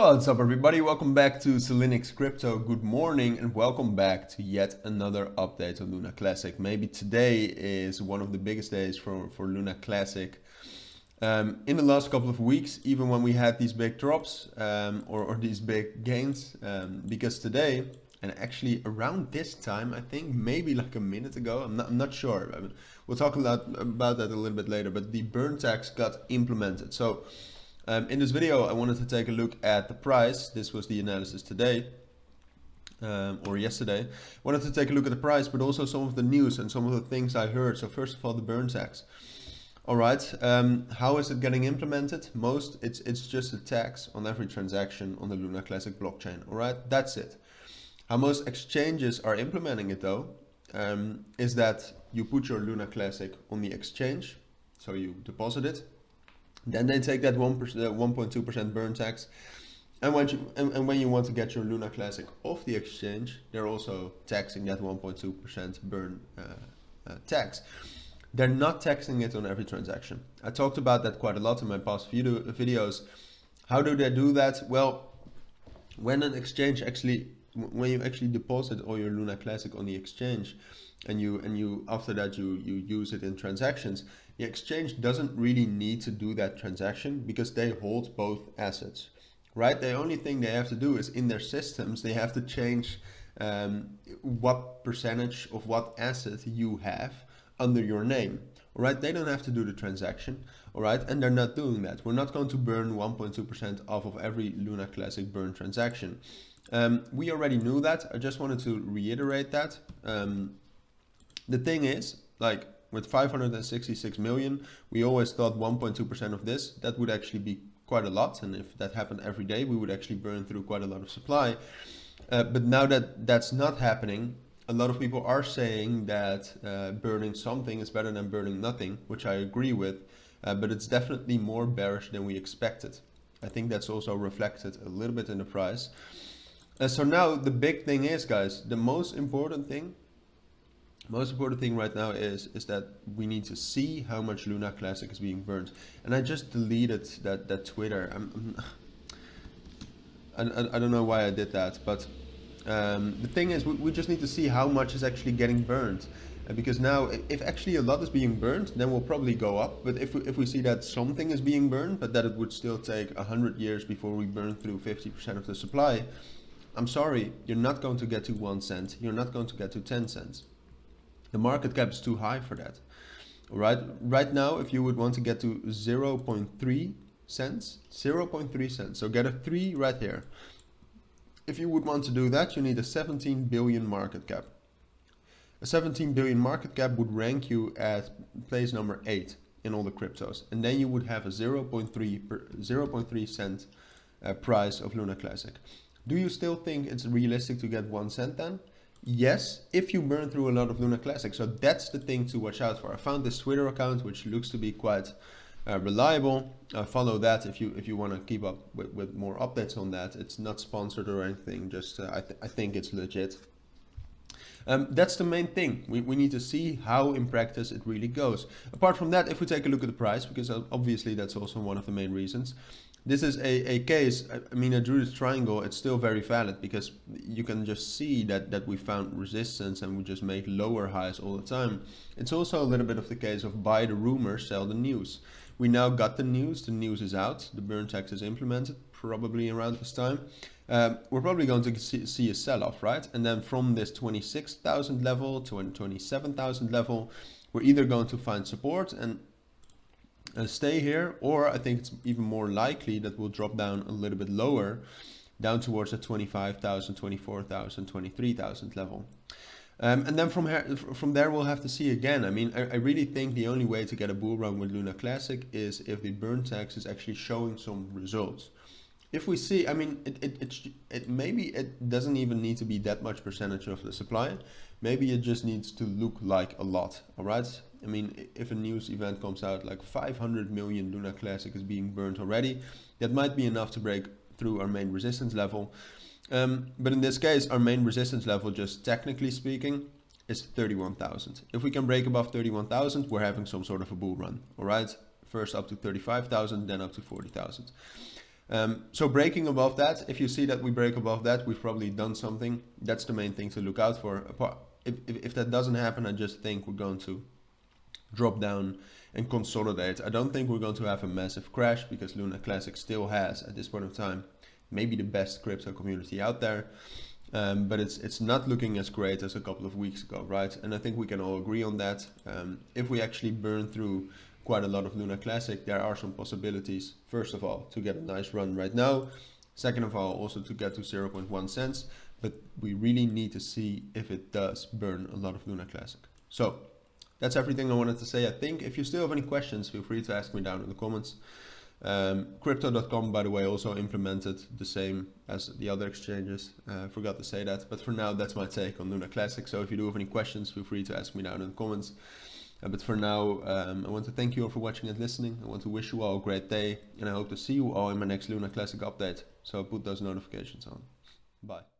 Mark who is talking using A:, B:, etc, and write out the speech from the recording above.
A: What's up everybody, welcome back to Cilinix Crypto. Good morning and welcome back to yet another update on Luna Classic. Maybe today is one of the biggest days for Luna Classic. In the last couple of weeks, even when we had these big drops or these big gains, because today, and actually around this time, I think maybe like a minute ago, I'm not sure. I mean, we'll talk a lot about that a little bit later, but the burn tax got implemented. So in this video, I wanted to take a look at the price. This was the analysis today or yesterday. I wanted to take a look at the price, but also some of the news and some of the things I heard. So first of all, the burn tax. All right, how is it getting implemented? It's just a tax on every transaction on the Luna Classic blockchain. All right, that's it. How most exchanges are implementing it though, is that you put your Luna Classic on the exchange, so you deposit it. Then they take that 1.2% burn tax, and when you want to get your Luna Classic off the exchange, they're also taxing that 1.2% burn tax. They're not taxing it on every transaction. I talked about that quite a lot in my past videos. How do they do that? Well, when you actually deposit all your Luna Classic on the exchange, and you after that you use it in transactions, the exchange doesn't really need to do that transaction because they hold both assets, right? The only thing they have to do is in their systems they have to change what percentage of what asset you have under your name. All right, they don't have to do the transaction. All right, and they're not doing that. We're not going to burn 1.2% off of every Luna Classic burn transaction. We already knew that. I just wanted to reiterate that. The thing is, like with 566 million, we always thought 1.2% of this, that would actually be quite a lot. And if that happened every day, we would actually burn through quite a lot of supply. But now that that's not happening, a lot of people are saying that burning something is better than burning nothing, which I agree with, but it's definitely more bearish than we expected. I think that's also reflected a little bit in the price. So now the big thing is, guys, the most important thing right now is that we need to see how much Luna Classic is being burned. And I just deleted that Twitter. I don't know why I did that, but the thing is, we just need to see how much is actually getting burned, because now if actually a lot is being burned, then we'll probably go up. But if we see that something is being burned, but that it would still take 100 years before we burn through 50% of the supply, I'm sorry, you're not going to get to 1 cent. You're not going to get to 10 cents. The market cap is too high for that. All right, right now, if you would want to get to 0.3 cents, 0.3 cents, so get a 3 right here. If you would want to do that, you need a 17 billion market cap. A 17 billion market cap would rank you at place number 8 in all the cryptos. And then you would have a 0.3 cent price of Luna Classic. Do you still think it's realistic to get 1 cent then? Yes, if you burn through a lot of Luna Classic. So that's the thing to watch out for. I found this Twitter account, which looks to be quite reliable. Follow that if you want to keep up with more updates on that. It's not sponsored or anything, just I think it's legit. That's the main thing. We need to see how in practice it really goes. Apart from that, if we take a look at the price, because obviously that's also one of the main reasons. This is a case, I mean, I drew this triangle, it's still very valid because you can just see that we found resistance and we just made lower highs all the time. It's also a little bit of the case of buy the rumor, sell the news. We now got the news is out, the burn tax is implemented, probably around this time. We're probably going to see a sell-off, right? And then from this 26,000 level to 27,000 level, we're either going to find support and stay here, or I think it's even more likely that we'll drop down a little bit lower, down towards the 25,000, 24,000, 23,000 level. And then from there we'll have to see again. I mean, I really think the only way to get a bull run with Luna Classic is if the burn tax is actually showing some results. If we see, I mean, maybe it doesn't even need to be that much percentage of the supply. Maybe it just needs to look like a lot, all right? I mean, if a news event comes out like 500 million Luna Classic is being burned already, that might be enough to break through our main resistance level. But in this case, our main resistance level, just technically speaking, is 31,000. If we can break above 31,000, we're having some sort of a bull run, all right? First up to 35,000, then up to 40,000. So breaking above that, if you see that we break above that, we've probably done something. That's the main thing to look out for. If that doesn't happen, I just think we're going to drop down and consolidate. I don't think we're going to have a massive crash because Luna Classic still has, at this point of time, maybe the best crypto community out there. But it's not looking as great as a couple of weeks ago, right? And I think we can all agree on that. If we actually burn through quite a lot of Luna Classic, there are some possibilities. First of all, to get a nice run right now. Second of all, also to get to 0.1 cents. But we really need to see if it does burn a lot of Luna Classic. So that's everything I wanted to say. I think if you still have any questions, feel free to ask me down in the comments. Crypto.com, by the way, also implemented the same as the other exchanges. Forgot to say that, but for now, that's my take on Luna Classic. So if you do have any questions, feel free to ask me down in the comments. But for now, I want to thank you all for watching and listening. I want to wish you all a great day, and I hope to see you all in my next Luna Classic update. So put those notifications on. Bye.